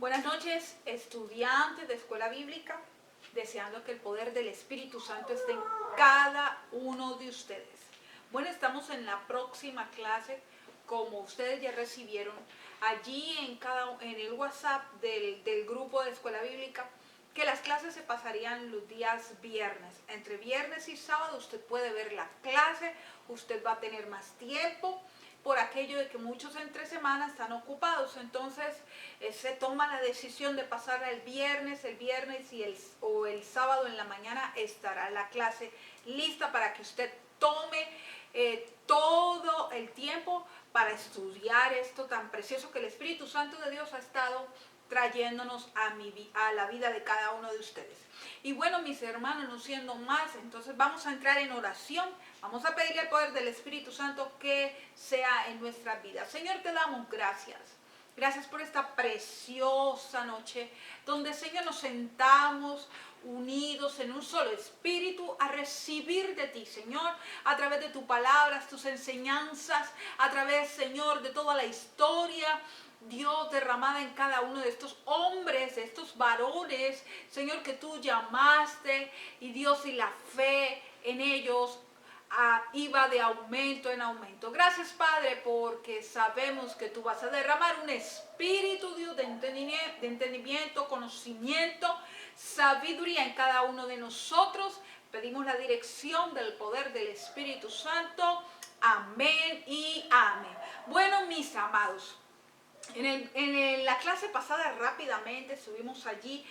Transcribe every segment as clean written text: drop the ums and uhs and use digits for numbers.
Buenas noches, estudiantes de Escuela Bíblica, deseando que el poder del Espíritu Santo esté en cada uno de ustedes. Bueno, estamos en la próxima clase, como ustedes ya recibieron, allí en el WhatsApp del grupo de Escuela Bíblica, que las clases se pasarían los días viernes. Entre viernes y sábado usted puede ver la clase, usted va a tener más tiempo, por aquello de que muchos entre semanas están ocupados, entonces se toma la decisión de pasar el viernes o el sábado en la mañana estará la clase lista para que usted tome todo el tiempo para estudiar esto tan precioso que el Espíritu Santo de Dios ha estado trayéndonos a la vida de cada uno de ustedes. Y bueno, mis hermanos, no siendo más, entonces vamos a entrar en oración. Vamos a pedirle al poder del Espíritu Santo que sea en nuestras vidas. Señor, te damos gracias. Gracias por esta preciosa noche, donde, Señor, nos sentamos unidos en un solo espíritu a recibir de ti, Señor, a través de tus palabras, tus enseñanzas, a través, Señor, de toda la historia, Dios, derramada en cada uno de estos hombres, de estos varones, Señor, que tú llamaste, y Dios, y la fe en ellos iba de aumento en aumento. Gracias, Padre, porque sabemos que tú vas a derramar un espíritu, Dios, de entendimiento, conocimiento, sabiduría en cada uno de nosotros. Pedimos la dirección del poder del Espíritu Santo. Amén y amén. Bueno, mis amados, en la clase pasada rápidamente estuvimos allí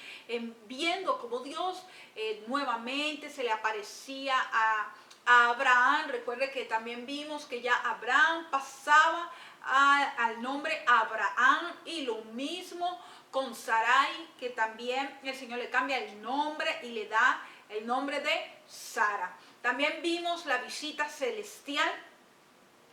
viendo cómo Dios nuevamente se le aparecía a Abraham. Recuerde que también vimos que ya Abraham pasaba al nombre Abraham, y lo mismo con Sarai, que también el Señor le cambia el nombre y le da el nombre de Sara. También vimos la visita celestial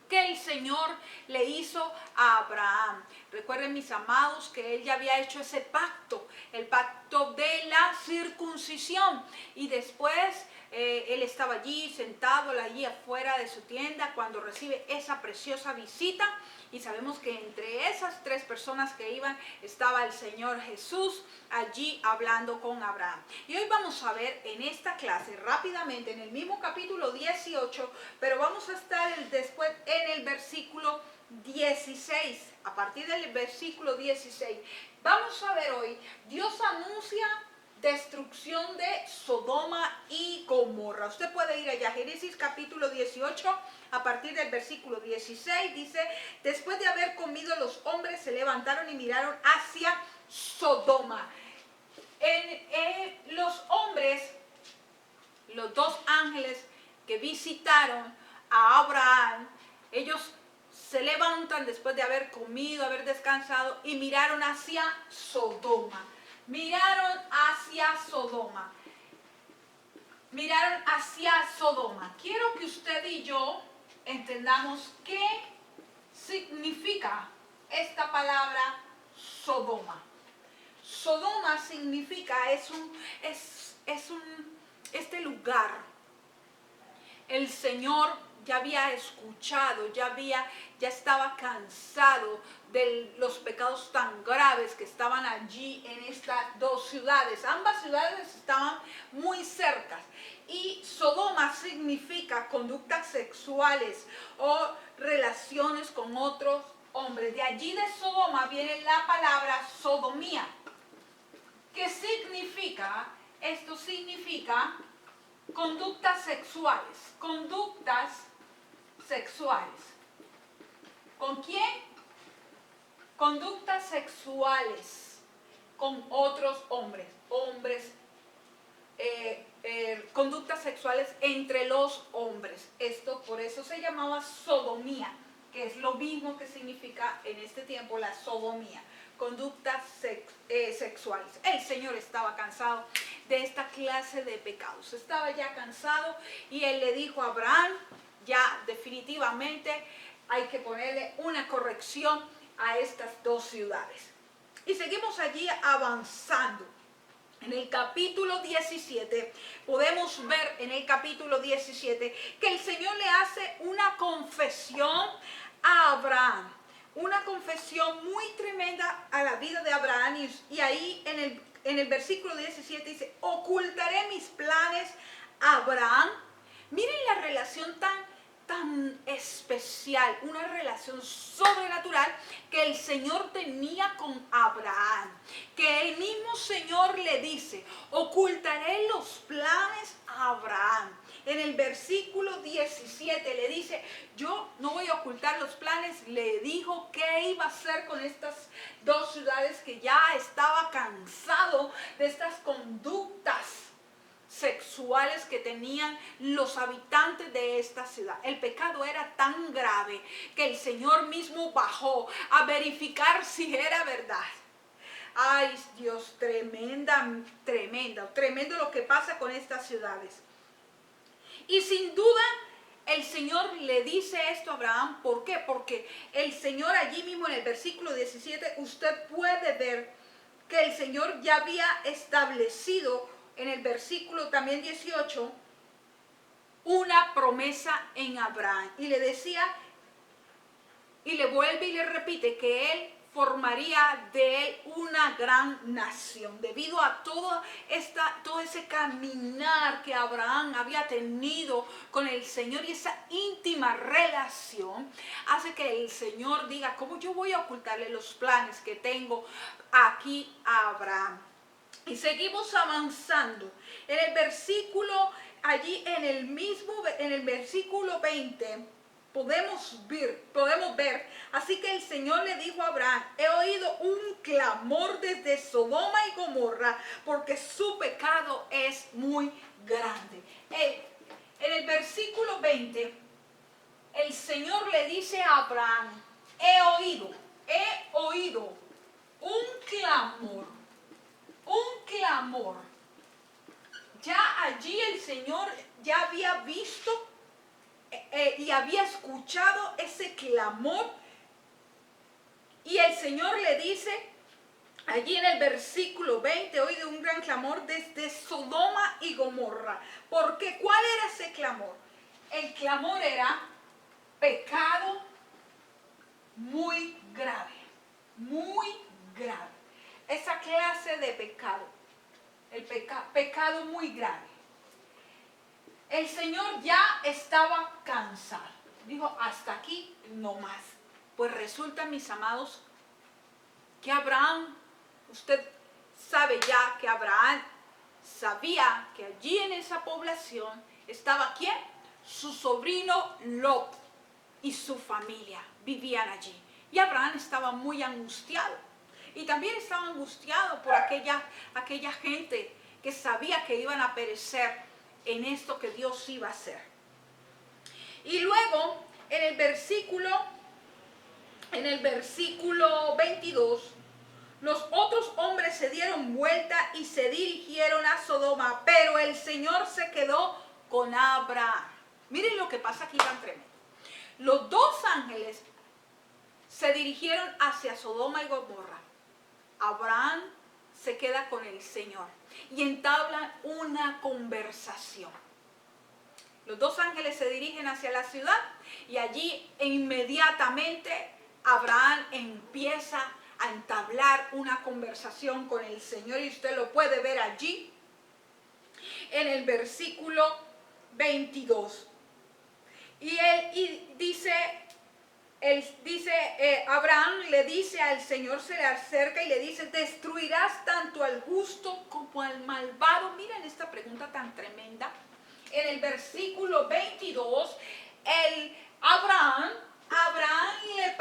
que el Señor le hizo a Abraham. Recuerden, mis amados, que él ya había hecho ese pacto, el pacto de la circuncisión, y después él estaba allí sentado allí afuera de su tienda cuando recibe esa preciosa visita, y sabemos que entre esas tres personas que iban estaba el Señor Jesús allí hablando con Abraham. Y hoy vamos a ver en esta clase rápidamente en el mismo capítulo 18, pero vamos a estar después en el versículo 16, a partir del versículo 16. Vamos a ver hoy, Dios anuncia destrucción de Sodoma y Gomorra. Usted puede ir allá, Génesis capítulo 18, a partir del versículo 16, dice: después de haber comido, los hombres se levantaron y miraron hacia Sodoma. Los hombres, los dos ángeles que visitaron a Abraham, ellos se levantan después de haber comido, haber descansado, y miraron hacia Sodoma. Miraron hacia Sodoma. Miraron hacia Sodoma. Quiero que usted y yo entendamos qué significa esta palabra Sodoma. Sodoma significa, este lugar. El Señor ya había escuchado, ya estaba cansado de los pecados tan graves que estaban allí en estas dos ciudades. Ambas ciudades estaban muy cercas. Y Sodoma significa conductas sexuales o relaciones con otros hombres. De allí de Sodoma viene la palabra sodomía. ¿Qué significa? Esto significa conductas sexuales. Conductas sexuales. ¿Con quién? Conductas sexuales con otros hombres. Conductas sexuales entre los hombres. Esto por eso se llamaba sodomía, que es lo mismo que significa en este tiempo la sodomía. Conductas sexuales. El Señor estaba cansado de esta clase de pecados. Estaba ya cansado, y Él le dijo a Abraham: ya definitivamente hay que ponerle una corrección a estas dos ciudades. Y seguimos allí avanzando. En el capítulo 17, podemos ver en el capítulo 17 que el Señor le hace una confesión a Abraham. una confesión muy tremenda a la vida de Abraham y ahí en el versículo 17 dice, ocultaré mis planes a Abraham. Miren la relación tan especial, una relación sobrenatural que el Señor tenía con Abraham, que el mismo Señor le dice, ocultaré los planes a Abraham. En el versículo 17 le dice, yo no voy a ocultar los planes. Le dijo qué iba a hacer con estas dos ciudades, que ya estaba cansado de estas conductas sexuales que tenían los habitantes de esta ciudad. El pecado era tan grave que el Señor mismo bajó a verificar si era verdad. Ay, Dios, tremendo lo que pasa con estas ciudades. Y sin duda el Señor le dice esto a Abraham. ¿Por qué? Porque el Señor allí mismo en el versículo 17, usted puede ver que el Señor ya había establecido en el versículo también 18 una promesa en Abraham. Y le decía, y le vuelve y le repite que él formaría de él una gran nación, debido a todo ese caminar que Abraham había tenido con el Señor, y esa íntima relación hace que el Señor diga, ¿cómo yo voy a ocultarle los planes que tengo aquí a Abraham? Y seguimos avanzando. En el versículo, allí en el versículo 20, podemos ver, así que el Señor le dijo a Abraham, he oído un clamor desde Sodoma y Gomorra, porque su pecado es muy grande. En el versículo 20, el Señor le dice a Abraham, he oído un clamor. Ya allí el Señor ya había visto y había escuchado ese clamor, y el Señor le dice allí en el versículo 20, oído un gran clamor desde Sodoma y Gomorra. Porque ¿cuál era ese clamor? El clamor era pecado muy grave, muy grave. Esa clase de pecado, el pecado muy grave. El Señor ya estaba cansado. Dijo, hasta aquí no más. Pues resulta, mis amados, que Abraham, usted sabe ya que Abraham sabía que allí en esa población estaba ¿quién? Su sobrino Lot y su familia vivían allí. Y Abraham estaba muy angustiado. Y también estaba angustiado por aquella gente que sabía que iban a perecer en esto que Dios iba a hacer. Y luego, en el versículo 22, los otros hombres se dieron vuelta y se dirigieron a Sodoma, pero el Señor se quedó con Abraham. Miren lo que pasa aquí tan tremendo. Los dos ángeles se dirigieron hacia Sodoma y Gomorra. Abraham se queda con el Señor y entablan una conversación. Los dos ángeles se dirigen hacia la ciudad y allí inmediatamente Abraham empieza a entablar una conversación con el Señor, y usted lo puede ver allí en el versículo 22. Abraham le dice al Señor, se le acerca y le dice, ¿destruirás tanto al justo como al malvado? Miren esta pregunta tan tremenda. En el versículo 22, Abraham le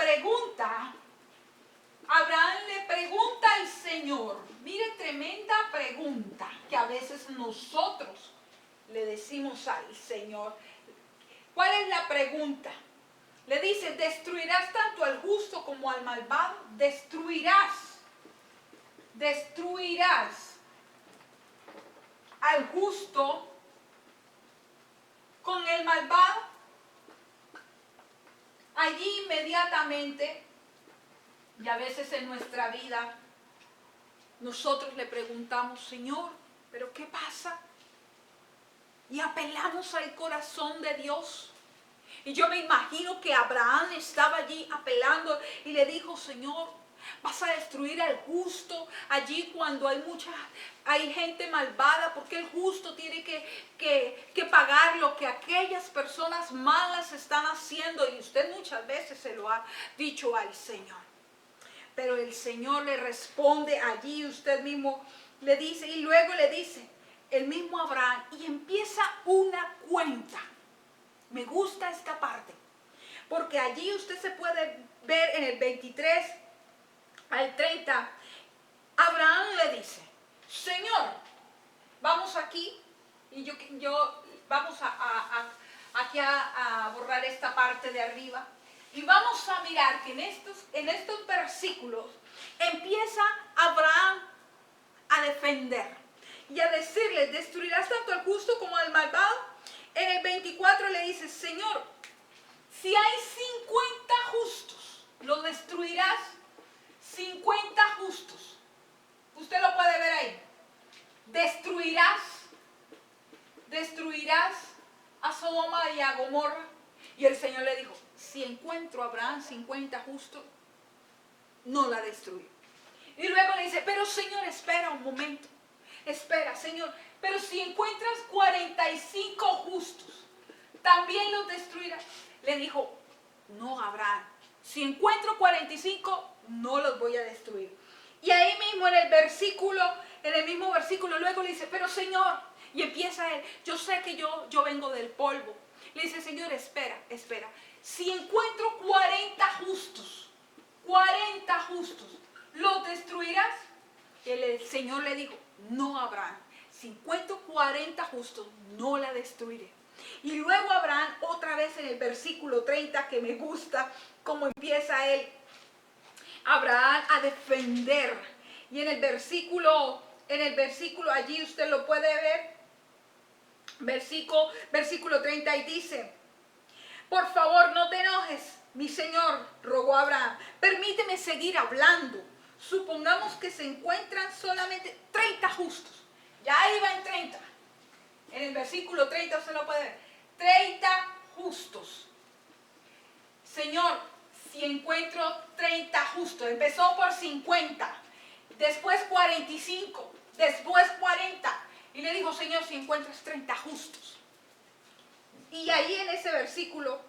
pregunta al Señor, mire, tremenda pregunta que a veces nosotros le decimos al Señor. ¿Cuál es la pregunta? Le dice, ¿destruirás tanto al justo como al malvado? ¿Destruirás al justo con el malvado? Allí inmediatamente, y a veces en nuestra vida, nosotros le preguntamos, Señor, ¿pero qué pasa? Y apelamos al corazón de Dios. Y yo me imagino que Abraham estaba allí apelando y le dijo, Señor, vas a destruir al justo allí cuando hay gente malvada, porque el justo tiene que pagar lo que aquellas personas malas están haciendo. Y usted muchas veces se lo ha dicho al Señor. Pero el Señor le responde allí, usted mismo le dice, y luego le dice, el mismo Abraham, y empieza una cuenta. Me gusta esta parte, porque allí usted se puede ver en el 23 al 30, Abraham le dice, Señor, vamos aquí, y yo vamos aquí a borrar esta parte de arriba, y vamos a mirar que en estos versículos empieza Abraham a defender y a decirle, destruirás tanto al justo como al malvado. En el 24 le dice, Señor, si hay 50 justos, ¿lo destruirás? 50 justos. Usted lo puede ver ahí. Destruirás a Sodoma y a Gomorra. Y el Señor le dijo, si encuentro a Abraham 50 justos, no la destruyo. Y luego le dice, pero Señor, espera un momento. Espera, Señor, pero si encuentras 45 justos, ¿también los destruirás? Le dijo, no, Abraham, si encuentro 45, no los voy a destruir. Y ahí mismo en el mismo versículo, luego le dice, pero Señor, y empieza él, yo sé que yo vengo del polvo. Le dice, Señor, espera, si encuentro 40 justos, ¿los destruirás? El Señor le dijo, no, Abraham, si encuentro 40 justos, no la destruiré. Y luego Abraham, otra vez en el versículo 30, que me gusta cómo empieza él, Abraham a defender. Y en el versículo allí usted lo puede ver, versículo 30, y dice, por favor, no te enojes, mi Señor, rogó Abraham, permíteme seguir hablando. Supongamos que se encuentran solamente 30 justos. Ya iba en 30. En el versículo 30 usted lo puede ver. 30 justos. Señor, si encuentro 30 justos, empezó por 50, después 45, después 40. Y le dijo, Señor, si encuentras 30 justos. Y ahí en ese versículo,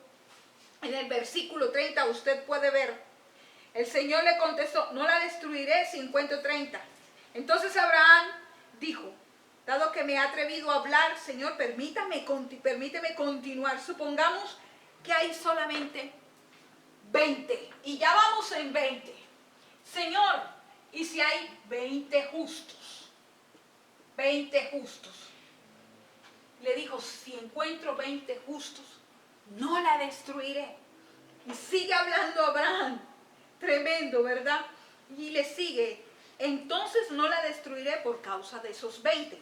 en el versículo 30, usted puede ver, el Señor le contestó, no la destruiré si encuentro 30. Entonces Abraham dijo, dado que me he atrevido a hablar, Señor, permíteme continuar. Supongamos que hay solamente 20, y ya vamos en 20. Señor, ¿y si hay 20 justos? 20 justos. Le dijo, si encuentro 20 justos, no la destruiré. Y sigue hablando Abraham. Tremendo, ¿verdad? Y le sigue, entonces no la destruiré por causa de esos 20.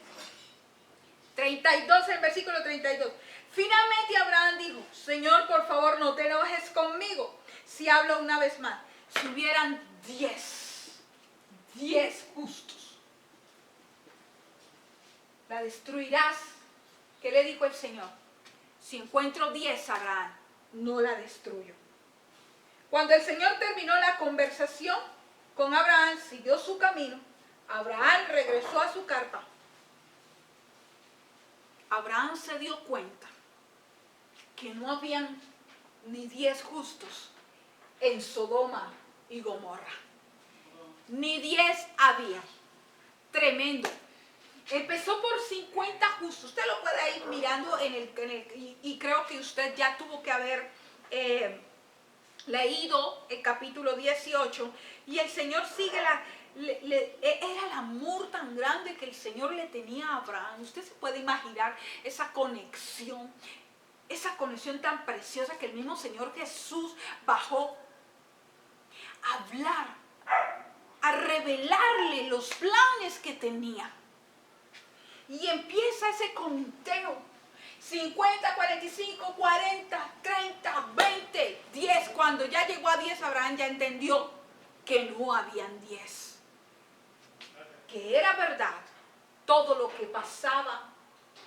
32, el versículo 32. Finalmente Abraham dijo, Señor, por favor, no te enojes conmigo si hablo una vez más. Si hubieran 10 justos, ¿la destruirás? ¿Qué le dijo el Señor? Si encuentro 10, Abraham, no la destruyo. Cuando el Señor terminó la conversación con Abraham, siguió su camino. Abraham regresó a su carpa. Abraham se dio cuenta que no habían ni 10 justos en Sodoma y Gomorra. Ni 10 había. Tremendo. Empezó por 50 justos. Usted lo puede ir mirando y creo que usted ya tuvo que haber leído el capítulo 18, y el Señor sigue era el amor tan grande que el Señor le tenía a Abraham. Usted se puede imaginar esa conexión tan preciosa que el mismo Señor Jesús bajó a hablar, a revelarle los planes que tenía. Y empieza ese conteo. 50, 45, 40, 30, 20, 10. Cuando ya llegó a 10, Abraham ya entendió que no habían 10. Que era verdad todo lo que pasaba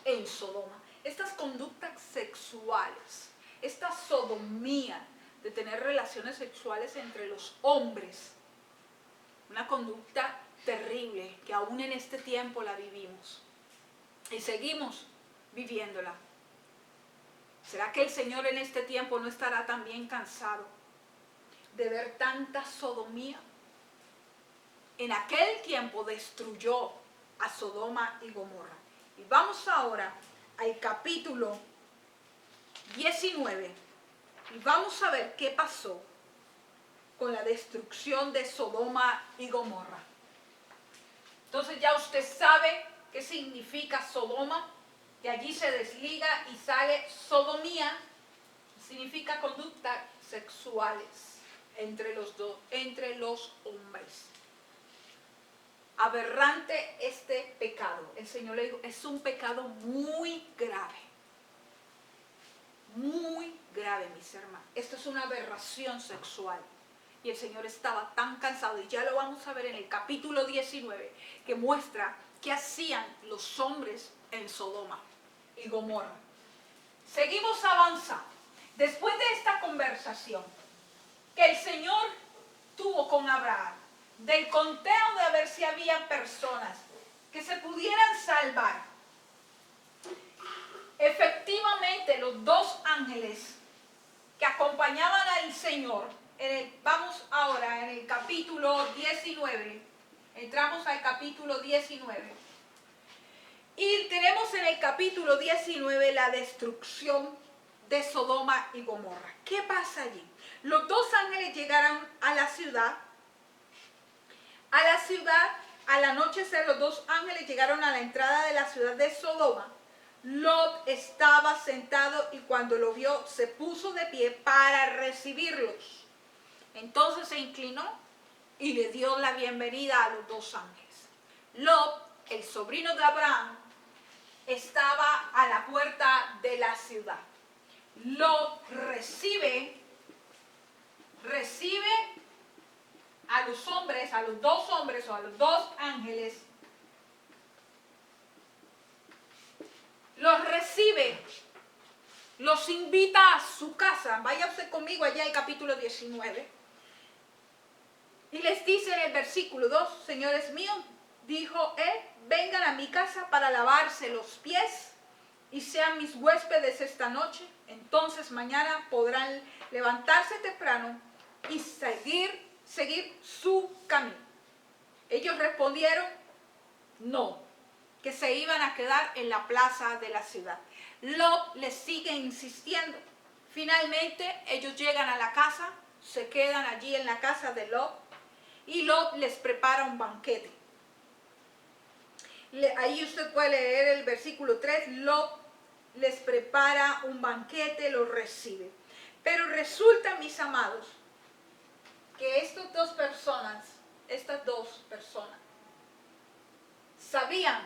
en Sodoma. Estas conductas sexuales esta sodomía de tener relaciones sexuales entre los hombres, una conducta terrible que aún en este tiempo la vivimos y seguimos viviéndola. ¿Será que el Señor en este tiempo no estará también cansado de ver tanta sodomía? En aquel tiempo destruyó a Sodoma y Gomorra. Y vamos ahora al capítulo 19 y vamos a ver qué pasó con la destrucción de Sodoma y Gomorra. Entonces ya usted sabe qué significa Sodoma, que allí se desliga y sale sodomía, significa conductas sexuales entre los hombres. Aberrante este pecado. El Señor le dijo, es un pecado muy grave. Muy grave, mis hermanos. Esto es una aberración sexual. Y el Señor estaba tan cansado, y ya lo vamos a ver en el capítulo 19, que muestra qué hacían los hombres en Sodoma y Gomorra. Seguimos avanzando. Después de esta conversación que el Señor tuvo con Abraham, del conteo de ver si había personas que se pudieran salvar, efectivamente los dos ángeles que acompañaban al Señor, vamos ahora en el capítulo 19, entramos al capítulo 19, y tenemos en el capítulo 19 la destrucción de Sodoma y Gomorra. ¿Qué pasa allí? Los dos ángeles llegaron a la ciudad. Al anochecer, los dos ángeles llegaron a la entrada de la ciudad de Sodoma. Lot estaba sentado y cuando lo vio se puso de pie para recibirlos. Entonces se inclinó y le dio la bienvenida a los dos ángeles. Lot, el sobrino de Abraham, estaba a la puerta de la ciudad. Lot recibe a los hombres, a los dos hombres o a los dos ángeles, los recibe, los invita a su casa. Vaya usted conmigo allá al capítulo 19. Y les dice en el versículo 2, señores míos, dijo él, vengan a mi casa para lavarse los pies y sean mis huéspedes esta noche. Entonces mañana podrán levantarse temprano y seguir su camino. Ellos respondieron, no, que se iban a quedar en la plaza de la ciudad. Lot les sigue insistiendo. Finalmente ellos llegan a la casa, se quedan allí en la casa de Lot y Lot les prepara un banquete. Ahí usted puede leer el versículo 3, Lot les prepara un banquete, los recibe. Pero resulta, mis amados, que estas dos personas, sabían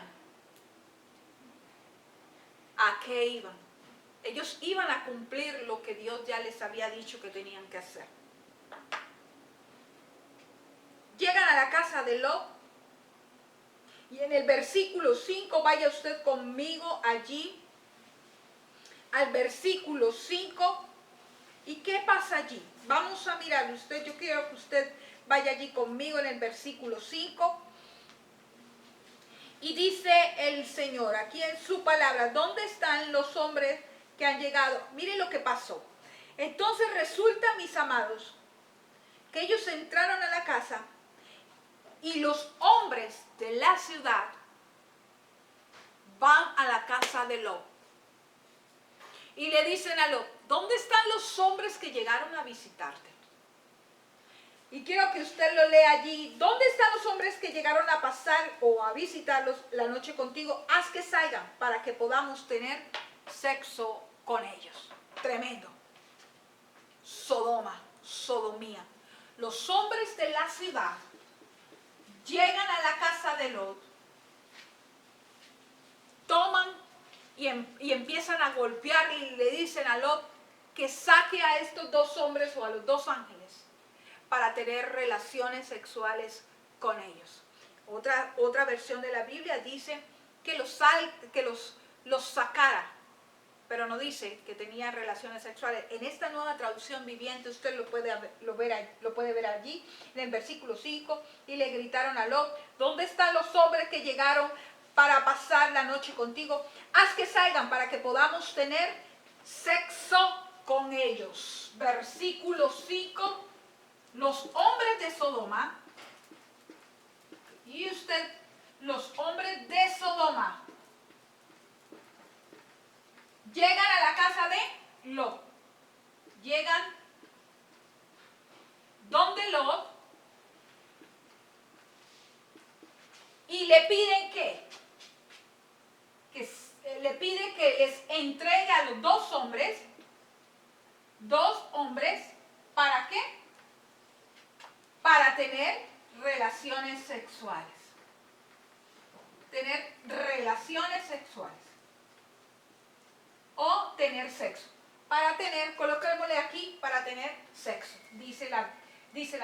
a qué iban. Ellos iban a cumplir lo que Dios ya les había dicho que tenían que hacer. Llegan a la casa de Lot y en el versículo 5, vaya usted conmigo allí, al versículo 5. ¿Y qué pasa allí? Vamos a mirar, yo quiero que usted vaya allí conmigo en el versículo 5. Y dice el Señor, aquí en su palabra, ¿dónde están los hombres que han llegado? Miren lo que pasó. Entonces resulta, mis amados, que ellos entraron a la casa y los hombres de la ciudad van a la casa de Lot. Y le dicen a Lot, ¿dónde están los hombres que llegaron a visitarte? Y quiero que usted lo lea allí. ¿Dónde están los hombres que llegaron a pasar o a visitarlos la noche contigo? Haz que salgan para que podamos tener sexo con ellos. Tremendo. Sodomía. Los hombres de la ciudad llegan a la casa de Lot, toman y empiezan a golpear y le dicen a Lot que saque a estos dos hombres o a los dos ángeles para tener relaciones sexuales con ellos. Otra versión de la Biblia dice que los sacara pero no dice que tenían relaciones sexuales. En esta nueva traducción viviente usted lo puede ver allí, en el versículo 5, y le gritaron a Lot, ¿dónde están los hombres que llegaron para pasar la noche contigo? Haz que salgan para que podamos tener sexo con ellos. Versículo 5, los hombres de Sodoma, y usted, los hombres de Sodoma, llegan a la casa de Lot. Llegan donde Lot y le piden le pide que les entregue a los dos hombres, ¿para qué? Para tener relaciones sexuales. Tener relaciones sexuales. O tener sexo. Para tener, coloquémosle aquí, para tener sexo. Dice la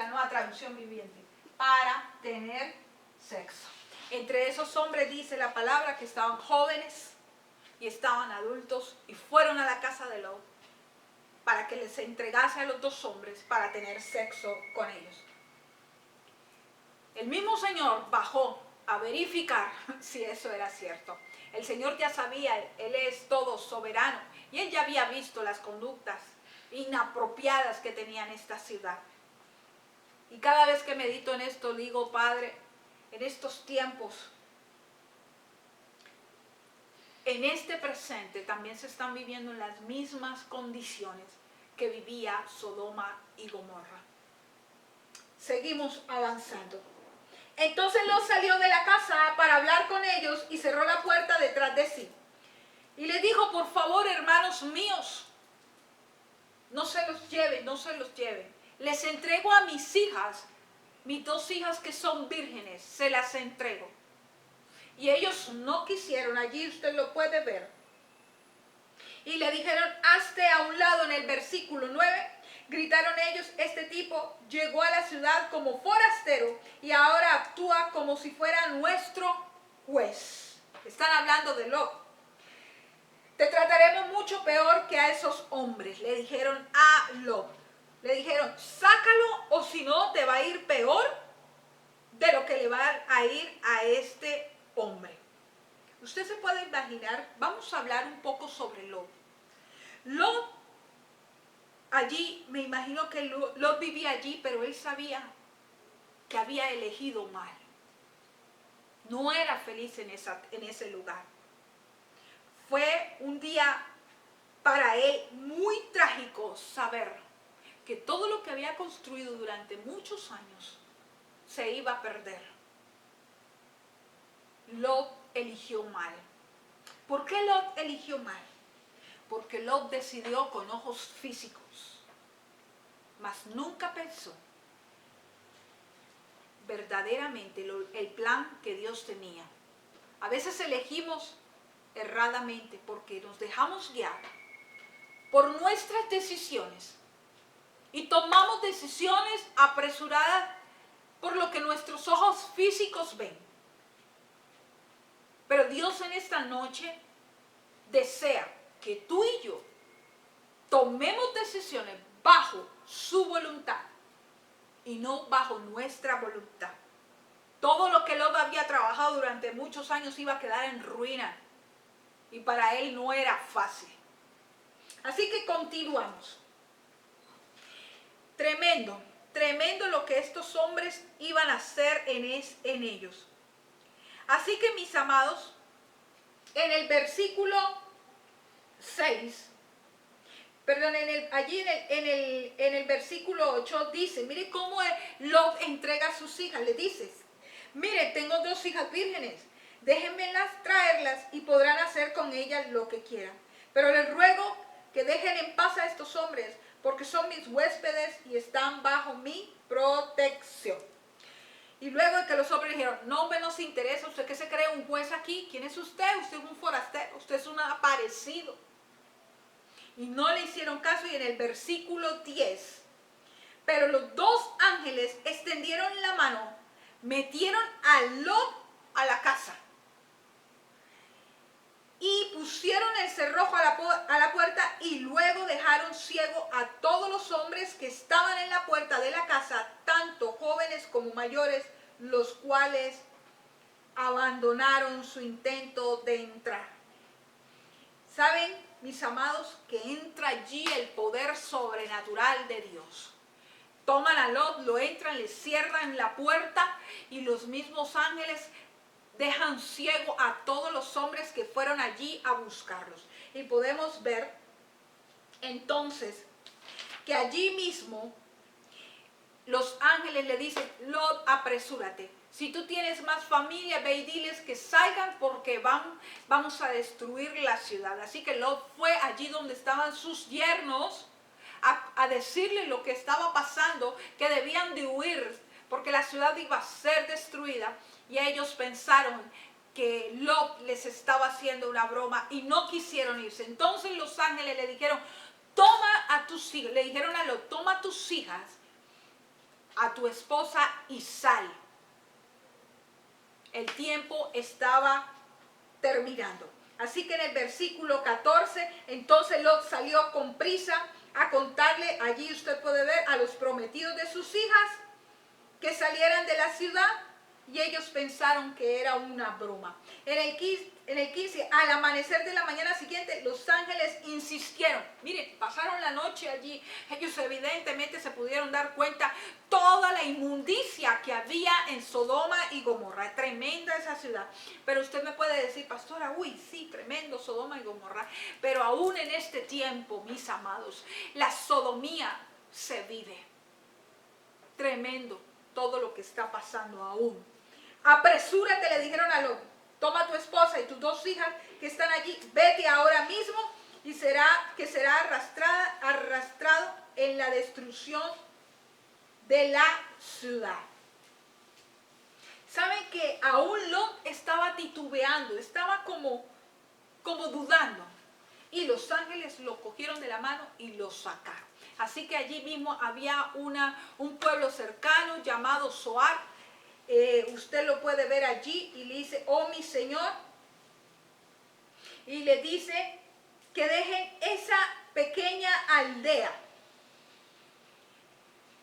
nueva traducción viviente. Para tener sexo. Entre esos hombres dice la palabra que estaban jóvenes y estaban adultos y fueron a la casa de Lot para que les entregase a los dos hombres para tener sexo con ellos. El mismo Señor bajó a verificar si eso era cierto. El Señor ya sabía, Él es todo soberano y Él ya había visto las conductas inapropiadas que tenía en esta ciudad. Y cada vez que medito en esto, digo, Padre, en estos tiempos, en este presente también se están viviendo en las mismas condiciones que vivía Sodoma y Gomorra. Seguimos avanzando. Entonces Lot salió de la casa para hablar con ellos y cerró la puerta detrás de sí. Y les dijo, por favor, hermanos míos, no se los lleven. Les entrego a mis hijas, mis dos hijas que son vírgenes, se las entrego. Y ellos no quisieron, allí usted lo puede ver. Y le dijeron, hazte a un lado en el versículo 9. Gritaron ellos, este tipo llegó a la ciudad como forastero y ahora actúa como si fuera nuestro juez. Están hablando de Lot. Te trataremos mucho peor que a esos hombres, le dijeron a Lot. Le dijeron, sácalo o si no te va a ir peor de lo que le va a ir a este hombre. Usted se puede imaginar, vamos a hablar un poco sobre Lot. Lot, allí, me imagino que Lot vivía allí, pero él sabía que había elegido mal. No era feliz en ese lugar. Fue un día para él muy trágico saber que todo lo que había construido durante muchos años se iba a perder. Lot eligió mal. ¿Por qué Lot eligió mal? Porque Lot decidió con ojos físicos, mas nunca pensó verdaderamente el plan que Dios tenía. A veces elegimos erradamente porque nos dejamos guiar por nuestras decisiones y tomamos decisiones apresuradas por lo que nuestros ojos físicos ven. Pero Dios en esta noche desea que tú y yo tomemos decisiones bajo su voluntad y no bajo nuestra voluntad. Todo lo que Lot había trabajado durante muchos años iba a quedar en ruina y para él no era fácil. Así que continuamos. Tremendo lo que estos hombres iban a hacer en ellos. Así que mis amados, en el versículo 6, allí en el versículo 8 dice, mire cómo Lot entrega a sus hijas, le dices, mire, tengo dos hijas vírgenes, déjenmelas traerlas y podrán hacer con ellas lo que quieran. Pero les ruego que dejen en paz a estos hombres, porque son mis huéspedes y están bajo mi protección. Y luego de que los hombres dijeron, no me nos interesa, usted que se cree un juez aquí, ¿quién es usted? Usted es un forastero, usted es un aparecido. Y no le hicieron caso y en el versículo 10, pero los dos ángeles extendieron la mano, metieron a Lot a la casa y pusieron el cerrojo a ciego a todos los hombres que estaban en la puerta de la casa, tanto jóvenes como mayores, los cuales abandonaron su intento de entrar. ¿Saben, mis amados, que entra allí el poder sobrenatural de Dios? Toman a Lot, lo entran, le cierran la puerta y los mismos ángeles dejan ciego a todos los hombres que fueron allí a buscarlos. Y podemos ver entonces que allí mismo los ángeles le dicen: Lot, apresúrate. Si tú tienes más familia, ve y diles que salgan porque vamos a destruir la ciudad. Así que Lot fue allí donde estaban sus yernos a decirle lo que estaba pasando, que debían de huir porque la ciudad iba a ser destruida. Y ellos pensaron que Lot les estaba haciendo una broma y no quisieron irse. Entonces los ángeles le dijeron: toma a tus hijas, le dijeron a Lot: toma a tus hijas, a tu esposa y sal. El tiempo estaba terminando. Así que en el versículo 14, entonces Lot salió con prisa a contarle, allí usted puede ver, a los prometidos de sus hijas que salieran de la ciudad, y ellos pensaron que era una broma. En el 15, al amanecer de la mañana siguiente, los ángeles insistieron. Miren, pasaron la noche allí. Ellos evidentemente se pudieron dar cuenta toda la inmundicia que había en Sodoma y Gomorra. Tremenda esa ciudad. Pero usted me puede decir: pastora, uy, sí, tremendo Sodoma y Gomorra. Pero aún en este tiempo, mis amados, la sodomía se vive. Tremendo todo lo que está pasando aún. Apresúrate, le dijeron a Lot, toma a tu esposa y tus dos hijas que están allí, vete ahora mismo y será arrastrado en la destrucción de la ciudad. ¿Saben que aún Lot estaba titubeando, estaba como dudando? Y los ángeles lo cogieron de la mano y lo sacaron. Así que allí mismo había un pueblo cercano llamado Zoar. Usted lo puede ver allí y le dice: oh mi Señor, y le dice que dejen esa pequeña aldea,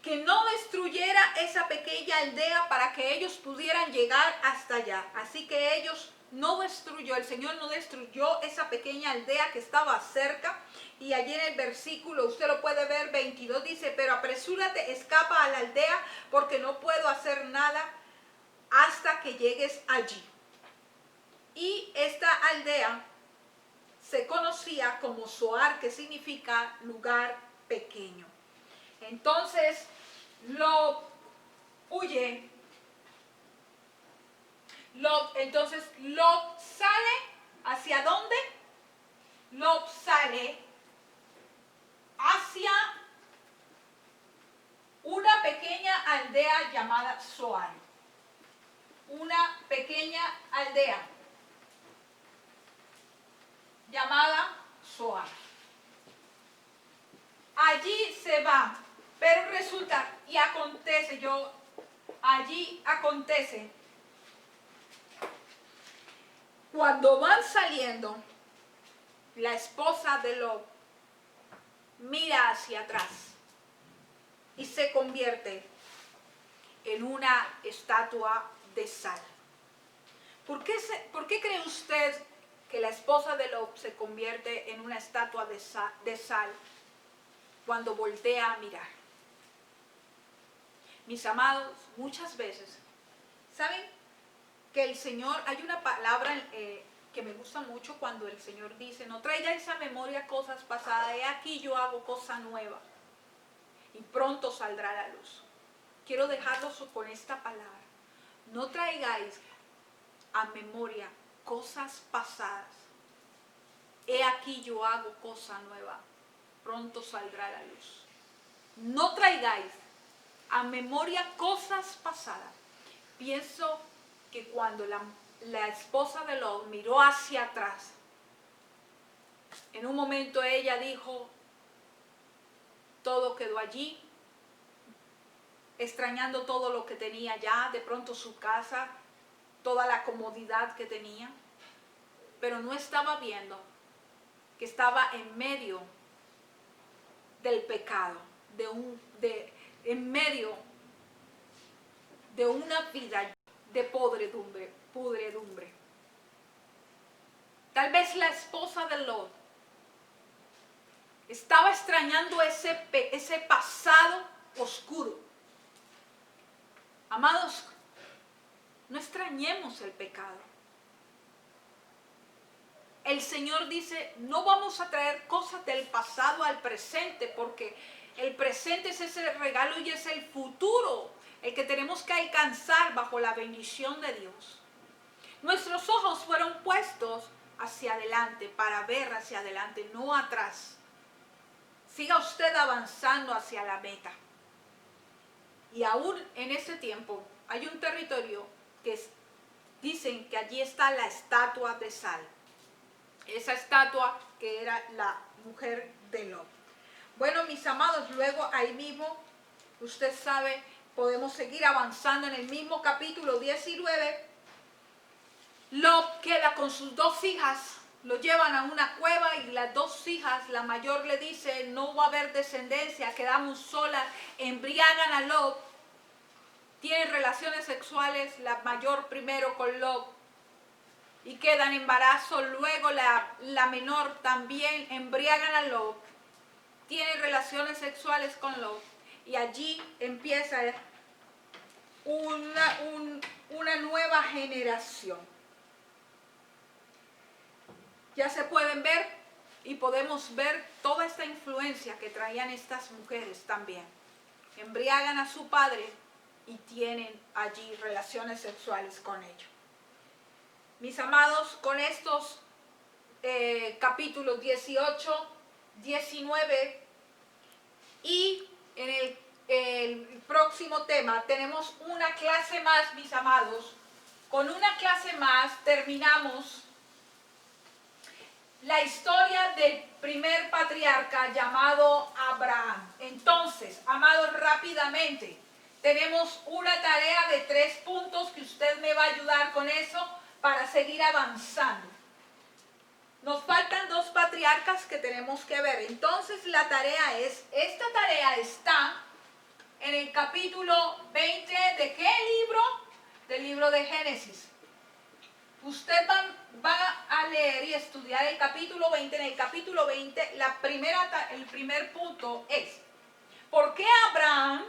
que no destruyera esa pequeña aldea para que ellos pudieran llegar hasta allá. Así que ellos no destruyó, el Señor no destruyó esa pequeña aldea que estaba cerca. Y allí en el versículo, usted lo puede ver, 22, dice: pero apresúrate, escapa a la aldea, porque no puedo hacer nada hasta que llegues allí. Y esta aldea se conocía como Zoar, que significa lugar pequeño. Entonces Lot huye. Entonces Lot sale, ¿hacia dónde? Lot sale hacia una pequeña aldea llamada Zoar. Una pequeña aldea llamada Zoar. Allí se va, pero resulta y acontece, allí acontece, cuando van saliendo, la esposa de Lot mira hacia atrás y se convierte en una estatua de sal. ¿Por qué cree usted que la esposa de Lot se convierte en una estatua de sal cuando voltea a mirar? Mis amados, muchas veces, ¿saben que el Señor, hay una palabra que me gusta mucho cuando el Señor dice: no traigáis a memoria cosas pasadas, he aquí yo hago cosa nueva y pronto saldrá la luz? Quiero dejarlos con esta palabra: no traigáis a memoria cosas pasadas, he aquí yo hago cosa nueva, pronto saldrá la luz. No traigáis a memoria cosas pasadas. Pienso que cuando la esposa de Lot miró hacia atrás, en un momento ella dijo: todo quedó allí, extrañando todo lo que tenía ya, de pronto su casa, toda la comodidad que tenía, pero no estaba viendo que estaba en medio del pecado, en medio de una vida de podredumbre. Tal vez la esposa de Lot estaba extrañando ese pasado oscuro. Amados, no extrañemos el pecado. El Señor dice, no vamos a traer cosas del pasado al presente, porque el presente es ese regalo y es el futuro, el que tenemos que alcanzar bajo la bendición de Dios. Nuestros ojos fueron puestos hacia adelante, para ver hacia adelante, no atrás. Siga usted avanzando hacia la meta. Y aún en ese tiempo hay un territorio que dicen que allí está la estatua de Sal. Esa estatua que era la mujer de Lot. Bueno, mis amados, luego ahí mismo, usted sabe, podemos seguir avanzando en el mismo capítulo 19. Lot queda con sus dos hijas, lo llevan a una cueva y las dos hijas, la mayor le dice, no va a haber descendencia, quedamos solas, embriagan a Lot, tienen relaciones sexuales, la mayor primero con Lot, y queda en embarazo, luego la menor también embriagan a Lot, tiene relaciones sexuales con Lot, y allí empieza una nueva generación. Ya se pueden ver y podemos ver toda esta influencia que traían estas mujeres también. Embriagan a su padre y tienen allí relaciones sexuales con ellos. Mis amados, con estos capítulos 18, 19 y en el próximo tema tenemos una clase más, mis amados. Con una clase más terminamos la historia del primer patriarca llamado Abraham. Entonces, amados, rápidamente, tenemos una tarea de 3 puntos que usted me va a ayudar con eso para seguir avanzando. Nos faltan 2 patriarcas que tenemos que ver. Entonces la tarea es, esta tarea está en el capítulo 20 ¿de qué libro? Del libro de Génesis. Usted va a leer y estudiar el capítulo 20. En el capítulo 20 el primer punto es, ¿por qué Abraham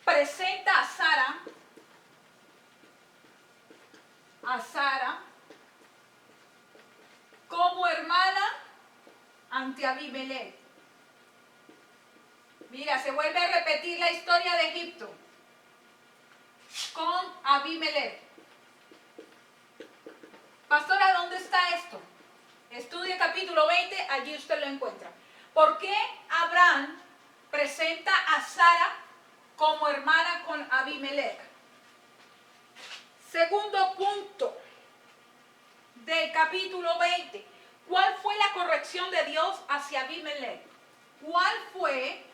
presenta a Sara como hermana ante Abimelech? Mira, se vuelve a repetir la historia de Egipto con Abimelech. Pastora, ¿dónde está esto? Estudie el capítulo 20, allí usted lo encuentra. ¿Por qué Abraham presenta a Sara como hermana con Abimelech? Segundo punto del capítulo 20. ¿Cuál fue la corrección de Dios hacia Abimelech? ¿Cuál fue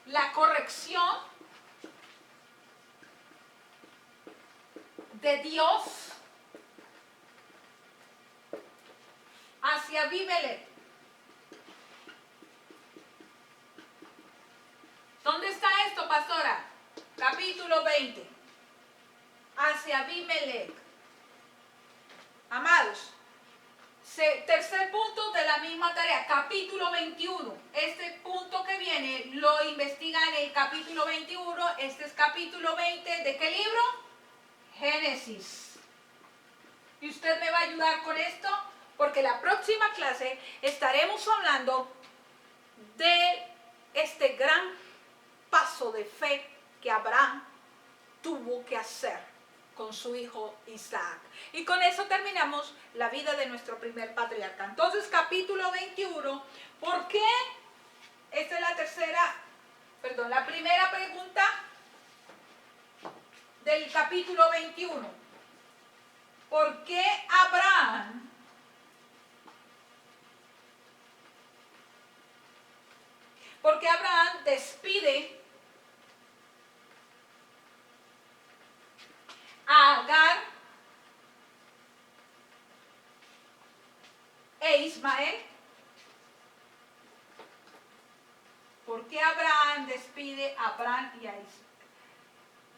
la corrección de Dios hacia Abimelech? ¿Dónde está esto, pastora? Capítulo 20. Hacia Abimelech. Amados, tercer punto de la misma tarea, capítulo 21. Este punto que viene lo investiga en el capítulo 21. Este es capítulo 20. ¿De qué libro? Génesis. Y usted me va a ayudar con esto, porque la próxima clase estaremos hablando de este gran paso de fe que Abraham tuvo que hacer con su hijo Isaac. Y con eso terminamos la vida de nuestro primer patriarca. Entonces, capítulo 21, ¿por qué? Esta es la primera pregunta del capítulo 21. ¿Por qué Abraham despide Ismael? ¿Por qué Abraham despide a Abraham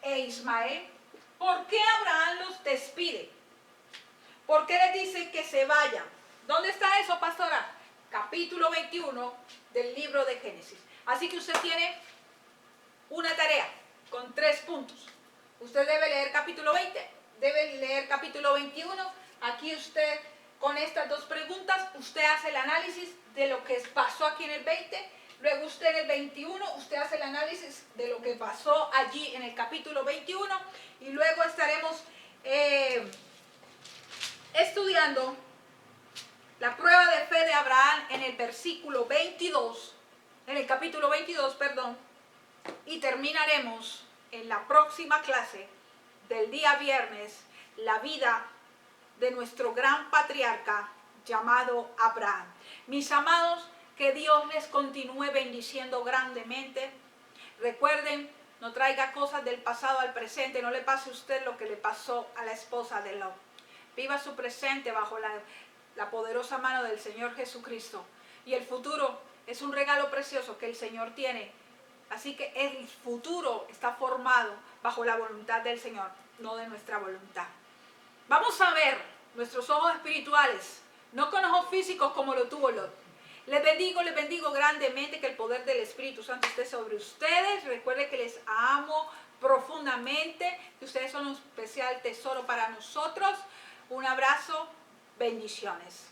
e Ismael? ¿Por qué Abraham los despide? ¿Por qué les dice que se vayan? ¿Dónde está eso, pastora? Capítulo 21 del libro de Génesis. Así que usted tiene una tarea con 3 puntos. Usted debe leer capítulo 20, debe leer capítulo 21. Aquí usted, con estas 2 preguntas, usted hace el análisis de lo que pasó aquí en el 20. Luego usted en el 21, usted hace el análisis de lo que pasó allí en el capítulo 21. Y luego estaremos estudiando la prueba de fe de Abraham en el versículo 22, en el capítulo 22, perdón, y terminaremos en la próxima clase del día viernes la vida de nuestro gran patriarca llamado Abraham. Mis amados, que Dios les continúe bendiciendo grandemente. Recuerden, no traiga cosas del pasado al presente, no le pase a usted lo que le pasó a la esposa de Lot. Viva su presente bajo la poderosa mano del Señor Jesucristo. Y el futuro es un regalo precioso que el Señor tiene. Así que el futuro está formado bajo la voluntad del Señor, no de nuestra voluntad. Vamos a ver nuestros ojos espirituales, no con ojos físicos como lo tuvo Lot. Les bendigo grandemente, que el poder del Espíritu Santo esté sobre ustedes. Recuerden que les amo profundamente, que ustedes son un especial tesoro para nosotros. Un abrazo, bendiciones.